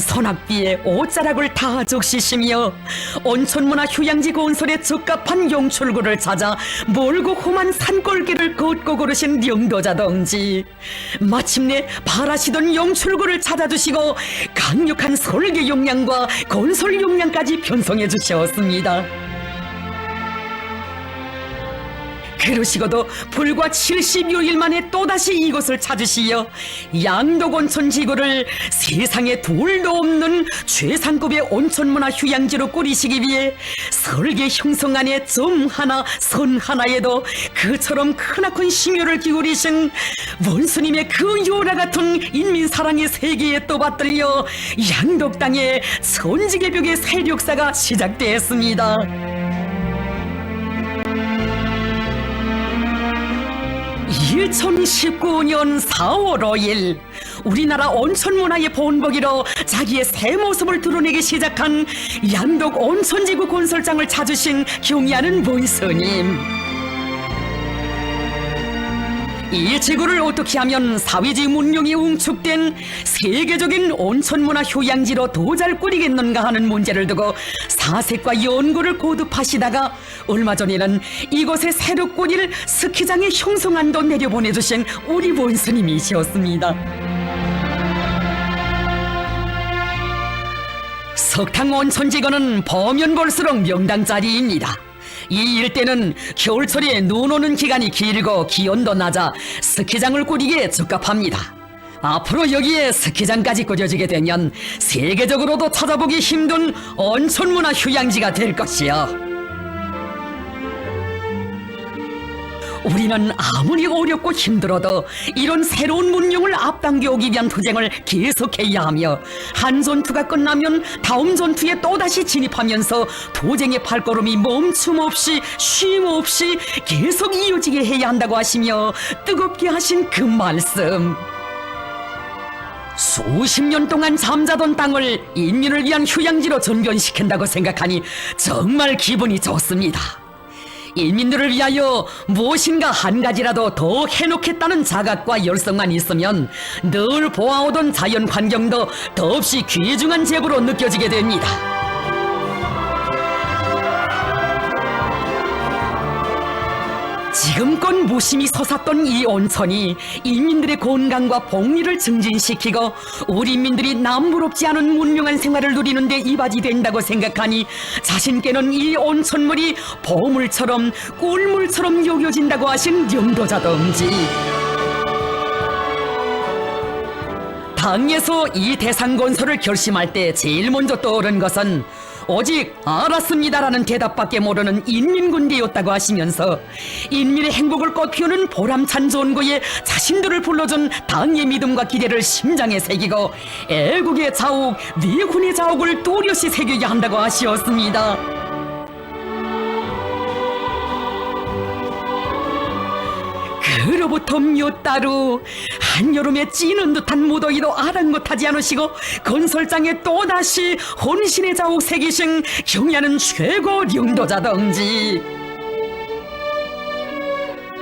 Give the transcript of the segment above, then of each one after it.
소낙비에 옷자락을 다 적시시며 온천문화 휴양지 건설에 적합한 용출구를 찾아 멀고 험한 산골길을 걷고 걸으신 영도자 동지. 마침내 바라시던 용출구를 찾아주시고 강력한 설계 역량과 건설 역량까지 편성해 주셨습니다. 그러시고도 불과 70여일 만에 또다시 이곳을 찾으시어 양덕온천 지구를 세상에 둘도 없는 최상급의 온천문화 휴양지로 꾸리시기 위해 설계 형성 안에 점 하나 선 하나에도 그처럼 크나큰 심혈을 기울이신 원수님의 그 요라 같은 인민사랑의 세계에 또 받들려 양덕 땅에 천지개벽의 세력사가 시작되었습니다. 2019년 4월 5일 우리나라 온천문화의 본보기로 자기의 새 모습을 드러내기 시작한 양덕 온천지구 건설장을 찾으신 경의하는 원스님. 이 지구를 어떻게 하면 사회주의 문명이 웅축된 세계적인 온천문화 휴양지로 더 잘 꾸리겠는가 하는 문제를 두고 사색과 연구를 거듭하시다가 얼마 전에는 이곳에 새로 꾸릴 스키장의 형성안도 내려보내주신 우리 원스님이시었습니다. 석탕 온천지구는 보면 볼수록 명당짜리입니다. 이 일대는 겨울철에 눈 오는 기간이 길고 기온도 낮아 스키장을 꾸리기에 적합합니다. 앞으로 여기에 스키장까지 꾸려지게 되면 세계적으로도 찾아보기 힘든 온천문화 휴양지가 될 것이요. 우리는 아무리 어렵고 힘들어도 이런 새로운 문명을 앞당겨오기 위한 투쟁을 계속해야 하며 한 전투가 끝나면 다음 전투에 또다시 진입하면서 투쟁의 발걸음이 멈춤없이 쉼없이 계속 이어지게 해야 한다고 하시며 뜨겁게 하신 그 말씀. 수십 년 동안 잠자던 땅을 인민을 위한 휴양지로 전변시킨다고 생각하니 정말 기분이 좋습니다. 인민들을 위하여 무엇인가 한 가지라도 더 해놓겠다는 자각과 열성만 있으면 늘 보아오던 자연 환경도 더없이 귀중한 재부로 느껴지게 됩니다. 지금껏 무심히 솟았던 이 온천이 인민들의 건강과 복리를 증진시키고 우리 인민들이 남부럽지 않은 문명한 생활을 누리는데 이바지 된다고 생각하니 자신께는 이 온천물이 보물처럼 꿀물처럼 여겨진다고 하신 영도자 동지. 당에서 이 대상 건설을 결심할 때 제일 먼저 떠오른 것은 오직 알았습니다라는 대답밖에 모르는 인민군대였다고 하시면서 인민의 행복을 꽃피우는 보람찬 전거에 자신들을 불러준 당의 믿음과 기대를 심장에 새기고 애국의 자욱, 내군의 자욱을 또렷이 새겨야 한다고 하시었습니다. 그로부터 몇 달 후 한여름에 찌는 듯한 무더위도 아랑곳하지 않으시고 건설장에 또다시 혼신의 자욱 새기신 경의하는 최고 영도자 동지.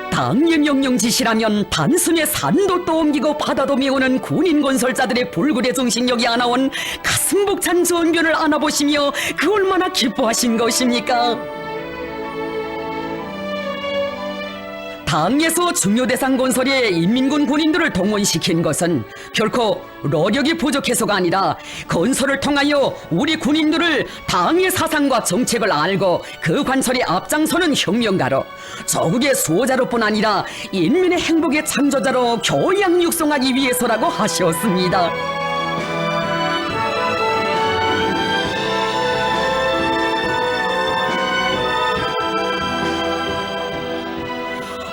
당의 명령 지시라면 단숨에 산도 떠옮기고 바다도 메우는 군인 건설자들의 불굴의 정신력이 하나온 가슴 벅찬 전변을 안아보시며 그 얼마나 기뻐하신 것입니까? 당에서 중요 대상 건설에 인민군 군인들을 동원시킨 것은 결코 노력이 부족해서가 아니라 건설을 통하여 우리 군인들을 당의 사상과 정책을 알고 그 관철에 앞장서는 혁명가로 조국의 수호자로뿐 아니라 인민의 행복의 창조자로 교양 육성하기 위해서라고 하셨습니다.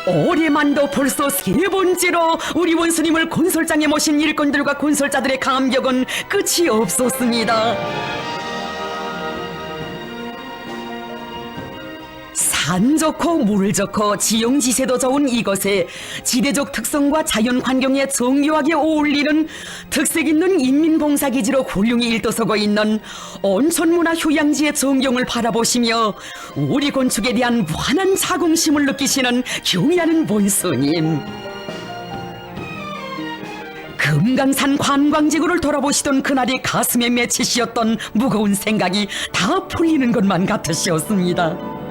올해만도 벌써 세 번째로 우리 원수님을 건설장에 모신 일꾼들과 건설자들의 감격은 끝이 없었습니다. 산 좋고 물 좋고 지형지세도 좋은 이곳에 지대적 특성과 자연 환경에 정교하게 어울리는 특색 있는 인민봉사기지로 훌륭히 일떠서고 있는 온천문화 휴양지의 전경을 바라보시며 우리 건축에 대한 무한한 자긍심을 느끼시는 경의하는 원수님. 그 금강산 관광지구를 돌아보시던 그날이 가슴에 맺히시었던 무거운 생각이 다 풀리는 것만 같으시었습니다.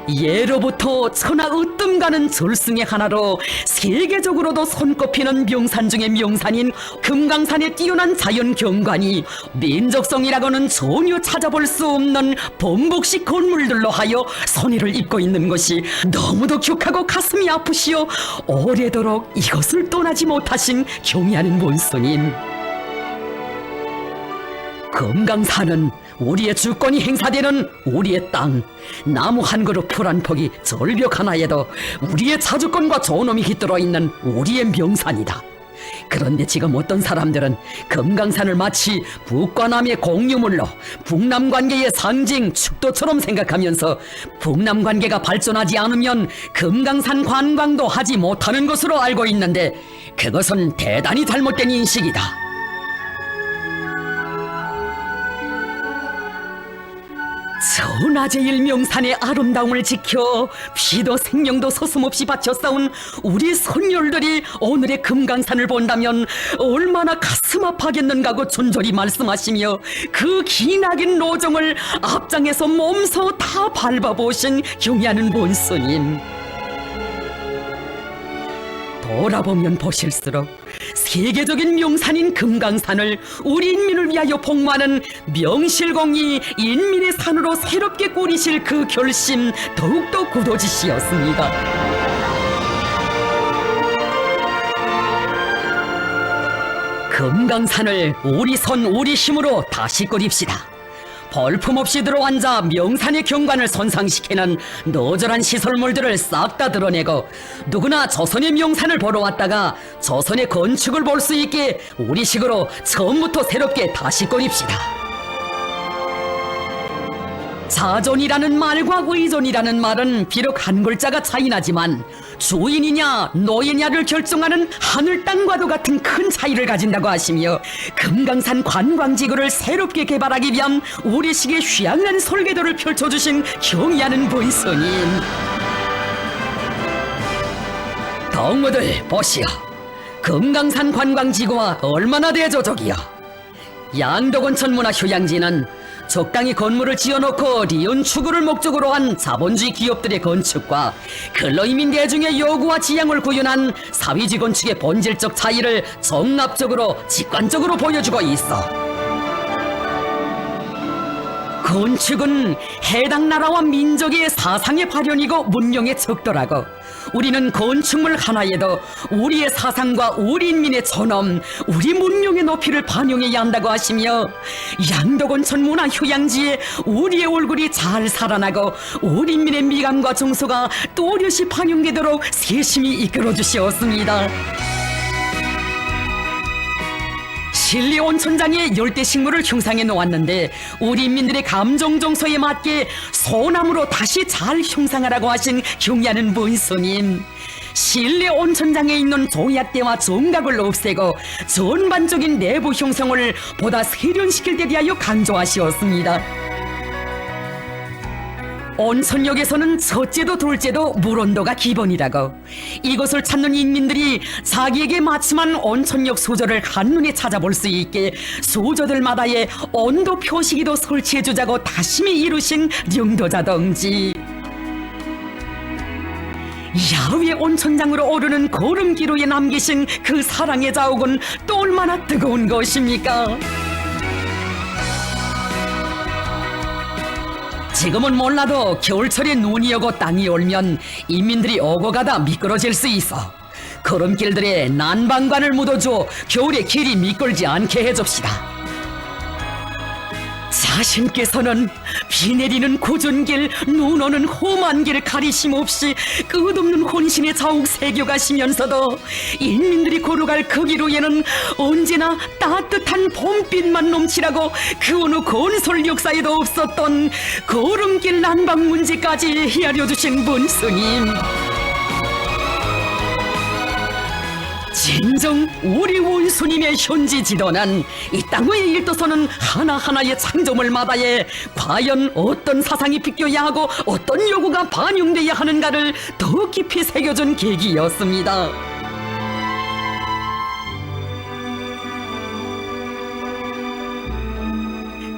예로부터 천하 으뜸 가는 절승의 하나로 세계적으로도 손꼽히는 명산 중의 명산인 금강산의 뛰어난 자연 경관이 민족성이라고는 전혀 찾아볼 수 없는 범복식 건물들로 하여 선의를 잇고 있는 것이 너무도 격하고 가슴이 아프시어 오래도록 이것을 떠나지 못하신 경의하는 본스님. 금강산은 우리의 주권이 행사되는 우리의 땅, 나무 한 그루 풀 한 폭이 절벽 하나에도 우리의 자주권과 존엄이 깃들어 있는 우리의 명산이다. 그런데 지금 어떤 사람들은 금강산을 마치 북과 남의 공유물로 북남 관계의 상징 축도처럼 생각하면서 북남 관계가 발전하지 않으면 금강산 관광도 하지 못하는 것으로 알고 있는데 그것은 대단히 잘못된 인식이다. 천하제일 명산의 아름다움을 지켜 피도 생명도 서슴없이 바쳐 싸운 우리 선열들이 오늘의 금강산을 본다면 얼마나 가슴 아파하겠는가고 존졸히 말씀하시며 그 기나긴 노정을 앞장에서 몸소 다 밟아보신 경의하는 본스님. 돌아보면 보실수록 세계적인 명산인 금강산을 우리 인민을 위하여 복무하는 명실공히 인민의 산으로 새롭게 꾸리실 그 결심 더욱더 굳어지시었습니다. 금강산을 우리 손 우리 힘으로 다시 꾸립시다. 볼품없이 들어앉아 명산의 경관을 손상시키는 노절한 시설물들을 싹 다 드러내고 누구나 조선의 명산을 보러 왔다가 조선의 건축을 볼 수 있게 우리식으로 처음부터 새롭게 다시 꾸립시다. 자존이라는 말과 의존이라는 말은 비록 한 글자가 차이나지만 주인이냐 노예냐를 결정하는 하늘 땅과도 같은 큰 차이를 가진다고 하시며 금강산 관광지구를 새롭게 개발하기 위한 우리식의 휘황한 설계도를 펼쳐주신 경의하는 본스님. 동무들 보시오. 금강산 관광지구와 얼마나 대조적이여. 양덕온천 문화휴양지는 적당히 건물을 지어놓고 리온 추구를 목적으로 한 자본주의 기업들의 건축과 근로이민 대중의 요구와 지향을 구현한 사회주의 건축의 본질적 차이를 종합적으로 직관적으로 보여주고 있어. 건축은 해당 나라와 민족의 사상의 발현이고 문명의 척도라고 우리는 건축물 하나에도 우리의 사상과 우리 인민의 존엄, 우리 문명의 높이를 반영해야 한다고 하시며 양덕온천 문화휴양지에 우리의 얼굴이 잘 살아나고 우리 인민의 미감과 정서가 또렷이 반영되도록 세심히 이끌어 주시었습니다. 신리 온천장에 열대 식물을 형상해 놓았는데 우리 인민들의 감정 정서에 맞게 소나무로 다시 잘 형상하라고 하신 경의하는 본스님. 신리 온천장에 있는 조약대와 정각을 없애고 전반적인 내부 형성을 보다 세련시킬 데 대하여 강조하시었습니다. 온천역에서는 첫째도 둘째도 물온도가 기본이라고 이곳을 찾는 인민들이 자기에게 맞춤한 온천역 수조를 한눈에 찾아볼 수 있게 수조들마다의 온도 표시기도 설치해주자고 다짐히 이루신 영도자 동지. 야외 온천장으로 오르는 걸음기로에 남기신 그 사랑의 자욱은 또 얼마나 뜨거운 것입니까? 지금은 몰라도 겨울철에 눈이 오고 땅이 얼면 인민들이 오고 가다 미끄러질 수 있어 걸음길들에 난방관을 묻어줘 겨울에 길이 미끌지 않게 해줍시다. 자신께서는 비 내리는 굳은 길, 눈 오는 험한 길 가리심 없이 끝없는 혼신의 자욱 새겨가시면서도 인민들이 걸어갈 그 기로에는 언제나 따뜻한 봄빛만 넘치라고 그 어느 건설 역사에도 없었던 걸음길 난방 문제까지 헤아려 주신 본스님. 진정 우리 원수님의 현지 지도는 이 땅의 일도서는 하나하나의 창조물 마다에 과연 어떤 사상이 비껴야 하고 어떤 요구가 반영돼야 하는가를 더 깊이 새겨준 계기였습니다.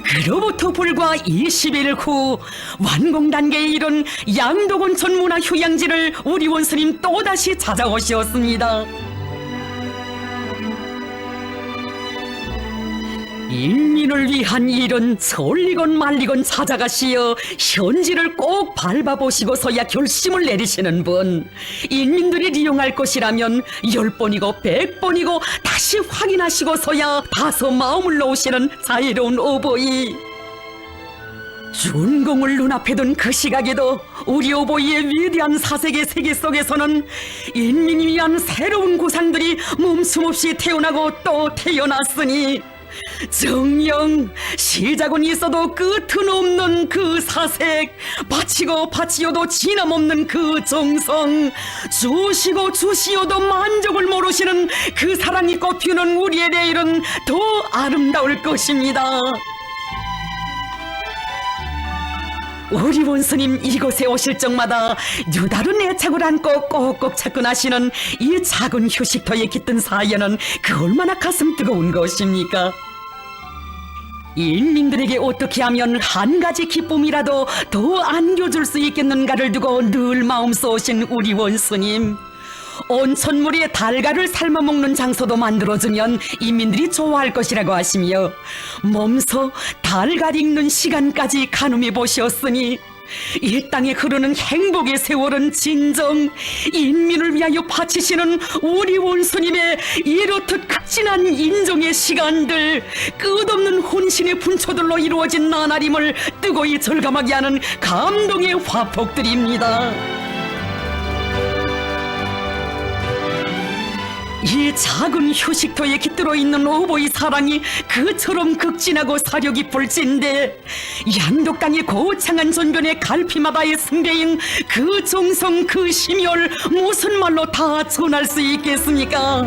그로부터 불과 20일 후 완공 단계에 이른 양도곤천 문화휴양지를 우리 원스님 또다시 찾아오셨습니다. 인민을 위한 일은 설리건 말리건 찾아가시어 현지를 꼭 밟아보시고서야 결심을 내리시는 분. 인민들이 이용할 것이라면 10번이고 100번이고 다시 확인하시고서야 다소 마음을 놓으시는 자애로운 오보이. 준공을 눈앞에 둔 그 시각에도 우리 오보이의 위대한 사색의 세계 속에서는 인민을 위한 새로운 구상들이 멈춤없이 태어나고 또 태어났으니 정녕 시작은 있어도 끝은 없는 그 사색, 바치고 바치어도 지남없는 그 정성, 주시고 주시어도 만족을 모르시는 그 사랑이 꽃피우는 우리의 내일은 더 아름다울 것입니다. 우리 원스님 이곳에 오실 적마다 유다른 애착을 안고 꼭꼭 찾곤하시는 이 작은 휴식터에 깃든 사연은 그 얼마나 가슴 뜨거운 것입니까? 인민들에게 어떻게 하면 한 가지 기쁨이라도 더 안겨줄 수 있겠는가를 두고 늘 마음 쏘신 우리 원스님. 온천물에 달걀을 삶아먹는 장소도 만들어주면 인민들이 좋아할 것이라고 하시며 몸소 달걀 익는 시간까지 가늠해 보셨으니 이 땅에 흐르는 행복의 세월은 진정 인민을 위하여 바치시는 우리 원수님의 이렇듯 극진한 인정의 시간들, 끝없는 혼신의 분초들로 이루어진 나날임을 뜨거이 절감하게 하는 감동의 화폭들입니다. 이 작은 휴식터에 깃들어 있는 오보이 사랑이 그처럼 극진하고 사려 깊을진데 양독당의 고창한 전변의 갈피마다의 승대인 그 정성 그 심혈 무슨 말로 다 전할 수 있겠습니까?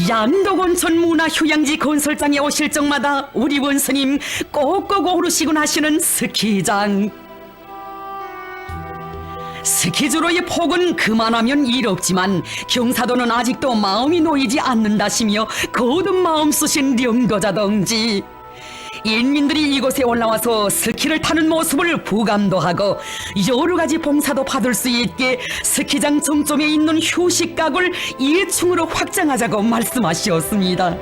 양도곤천 문화휴양지 건설장에 오실 적마다 우리 원스님 꼭꼭 오르시곤 하시는 스키장. 스키주로의 폭은 그만하면 일 없지만 경사도는 아직도 마음이 놓이지 않는다시며 거듭 마음 쓰신 령도자 동지. 인민들이 이곳에 올라와서 스키를 타는 모습을 부감도 하고 여러 가지 봉사도 받을 수 있게 스키장 정점에 있는 휴식각을 2층으로 확장하자고 말씀하셨습니다.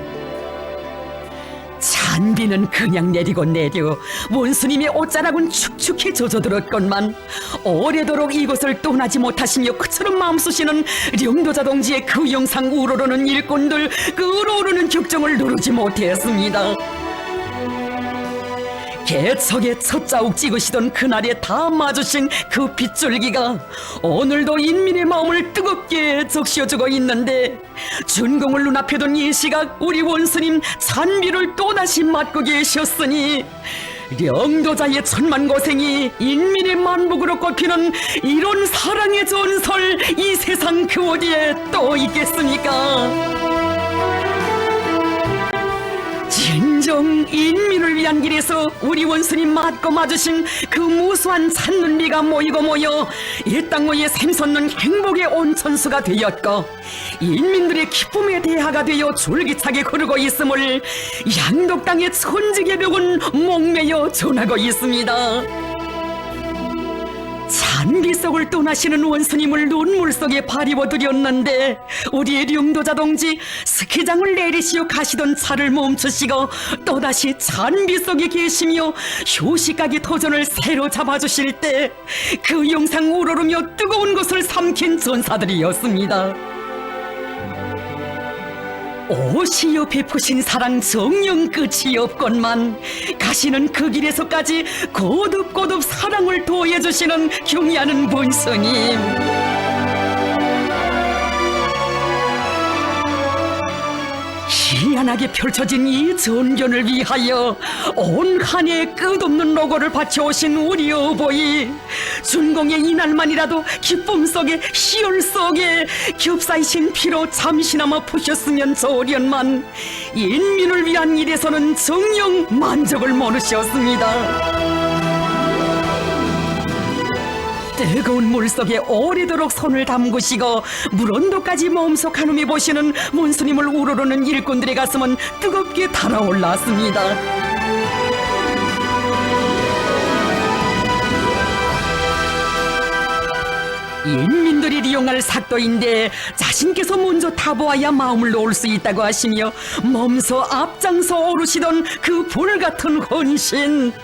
잔비는 그냥 내리고 내려 원수님의 옷자락은 축축히 젖어들었건만 오래도록 이곳을 떠나지 못하시며 그처럼 마음 쓰시는 령도자 동지의 그 영상 우러르는 일꾼들, 끓어오르는 격정을 누르지 못했습니다. 개척에 첫 자욱 찍으시던 그날에 다 마주친 그 빗줄기가 오늘도 인민의 마음을 뜨겁게 적셔주고 있는데 준공을 눈앞에 둔 이 시각 우리 원스님 찬비를 또다시 맡고 계셨으니 령도자의 천만고생이 인민의 만복으로 꼽히는 이런 사랑의 전설 이 세상 그 어디에 또 있겠습니까? 진정 인민을 위한 길에서 우리 원수님 맞고 맞으신 그 무수한 찬눈비가 모이고 모여 이 땅 위에 샘솟는 행복의 온천수가 되었고 인민들의 기쁨의 대하가 되어 줄기차게 흐르고 있음을 양독당의 천지개벽은 목매여 전하고 있습니다. 잔비 속을 떠나시는 원스님을 눈물 속에 바리워 드렸는데 우리의 령도자 동지 스키장을 내리시어 가시던 차를 멈추시고 또다시 잔비 속에 계시며 휴식하기 도전을 새로 잡아주실 때 그 영상 우러르며 뜨거운 것을 삼킨 전사들이었습니다. 오시어 베푸신 사랑 정녕 끝이 없건만 가시는 그 길에서까지 거듭거듭 사랑을 도해주시는 경의하는 본성님. 희한하게 펼쳐진 이 전견을 위하여 온 한 해 끝없는 노고를 바쳐오신 우리 어버이, 준공의 이날만이라도 기쁨 속에 희열 속에 겹사이신 피로 잠시나마 푸셨으면 좋으련만 인민을 위한 일에서는 정녕 만족을 모르셨습니다. 뜨거운 물속에 오래도록 손을 담그시고 물온도까지 몸속 한음해 보시는 문스님을 우러르는 일꾼들의 가슴은 뜨겁게 달아올랐습니다. 인민들이 이용할 삭도인데 자신께서 먼저 타보아야 마음을 놓을 수 있다고 하시며 몸소 앞장서 오르시던 그 불같은 헌신,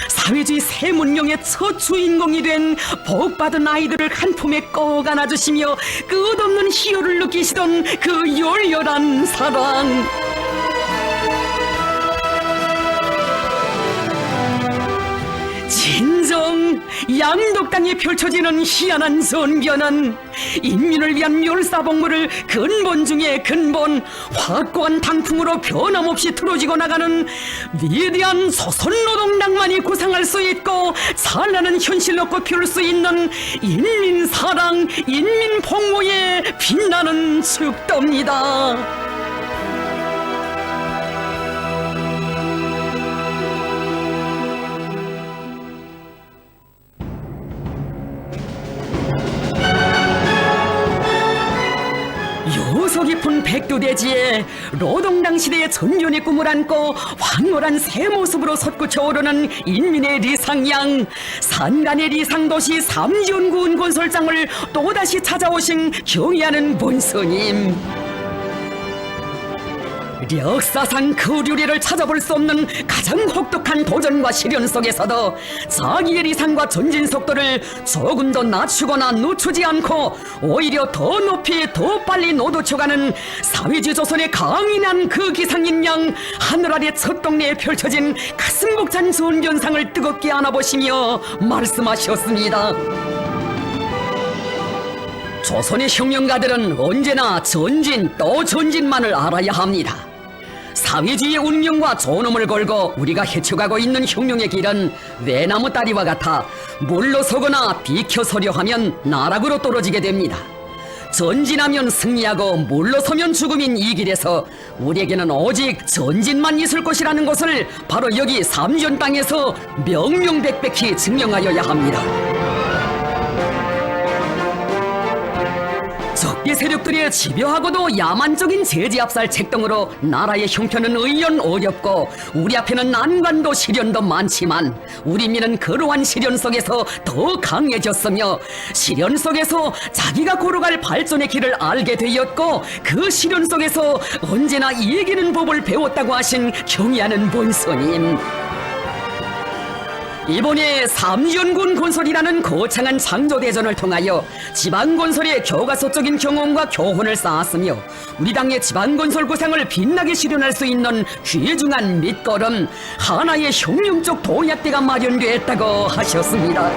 사회주의 새문명의 첫 주인공이 된 복받은 아이들을 한 품에 꼭 안아주시며 끝없는 희열을 느끼시던 그 열렬한 사랑, 진정 양덕 땅에 펼쳐지는 희한한 선견은 인민을 위한 멸사복무를 근본 중에 근본, 확고한 당풍으로 변함없이 틀어지고 나가는 위대한 조선노동당만이 구상할 수 있고 찬란한 현실로 꼽힐 수 있는 인민사랑, 인민복무의 빛나는 축도입니다. 요소 깊은 백두대지에 노동당 시대의 전연의 꿈을 안고 황홀한 새 모습으로 솟구쳐 오르는 인민의 리상양, 산간의 리상도시 삼지연구원 건설장을 또다시 찾아오신 경의하는 본스님. 역사상 그 류리를 찾아볼 수 없는 가장 혹독한 도전과 시련 속에서도 자기의 리상과 전진 속도를 조금도 낮추거나 늦추지 않고 오히려 더 높이 더 빨리 놓도쳐가는 사회주의 조선의 강인한 그 기상인 양, 하늘 아래 첫 동네에 펼쳐진 가슴 벅찬 전견상을 뜨겁게 안아보시며 말씀하셨습니다. 조선의 혁명가들은 언제나 전진 또 전진만을 알아야 합니다. 사회주의의 운명과 존엄을 걸고 우리가 헤쳐가고 있는 혁명의 길은 외나무 다리와 같아 물러서거나 비켜서려 하면 나락으로 떨어지게 됩니다. 전진하면 승리하고 물러서면 죽음인 이 길에서 우리에게는 오직 전진만 있을 것이라는 것을 바로 여기 삼전 땅에서 명명백백히 증명하여야 합니다. 적대 세력들의 집요하고도 야만적인 제지압살 책동으로 나라의 형편은 의연 어렵고 우리 앞에는 난관도 시련도 많지만 우리 민은 그러한 시련 속에서 더 강해졌으며 시련 속에서 자기가 걸어갈 발전의 길을 알게 되었고 그 시련 속에서 언제나 이기는 법을 배웠다고 하신 경의하는 본스님. 이번에 삼지연구원 건설이라는 거창한 창조대전을 통하여 지방건설의 교과서적인 경험과 교훈을 쌓았으며 우리 당의 지방건설 구상을 빛나게 실현할 수 있는 귀중한 밑거름, 하나의 혁명적 도약대가 마련되었다고 하셨습니다.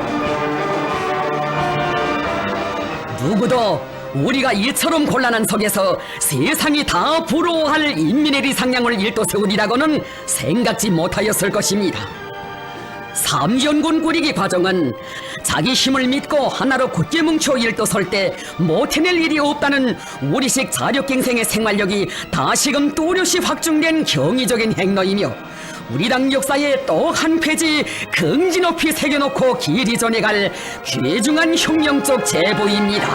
누구도 우리가 이처럼 곤란한 속에서 세상이 다 부러워할 인민의 리상량을 일도세우리라고는 생각지 못하였을 것입니다. 삼지연구원 꾸리기 과정은 자기 힘을 믿고 하나로 굳게 뭉쳐 일도설 때 못해낼 일이 없다는 우리식 자력갱생의 생활력이 다시금 또렷이 확증된 경이적인 행로이며 우리 당 역사에 또 한 페이지 긍지 높이 새겨놓고 길이 전해갈 귀중한 혁명적 제보입니다.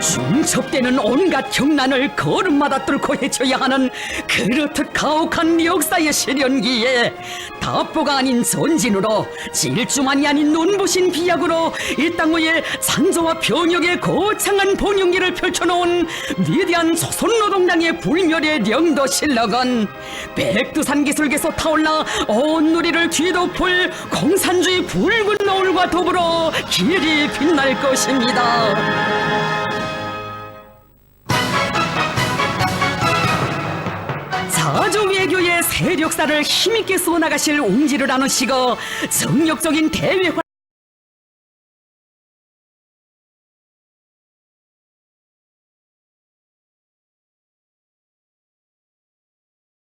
중첩되는 온갖 경난을 걸음마다 뚫고 헤쳐야 하는 그렇듯 가혹한 역사의 시련기에 답보가 아닌 전진으로 질주만이 아닌 눈부신 비약으로 이 땅 위에 창조와 변혁의 거창한 번영기를 펼쳐놓은 위대한 조선노동당의 불멸의령도실록은 백두산 기슭에서 타올라 온 누리를 뒤덮을 공산주의 붉은 노을과 더불어 길이 빛날 것입니다. 자조 외교의 세력사를 힘있게 쏘나가실 옹지를 안으시고 정력적인 대외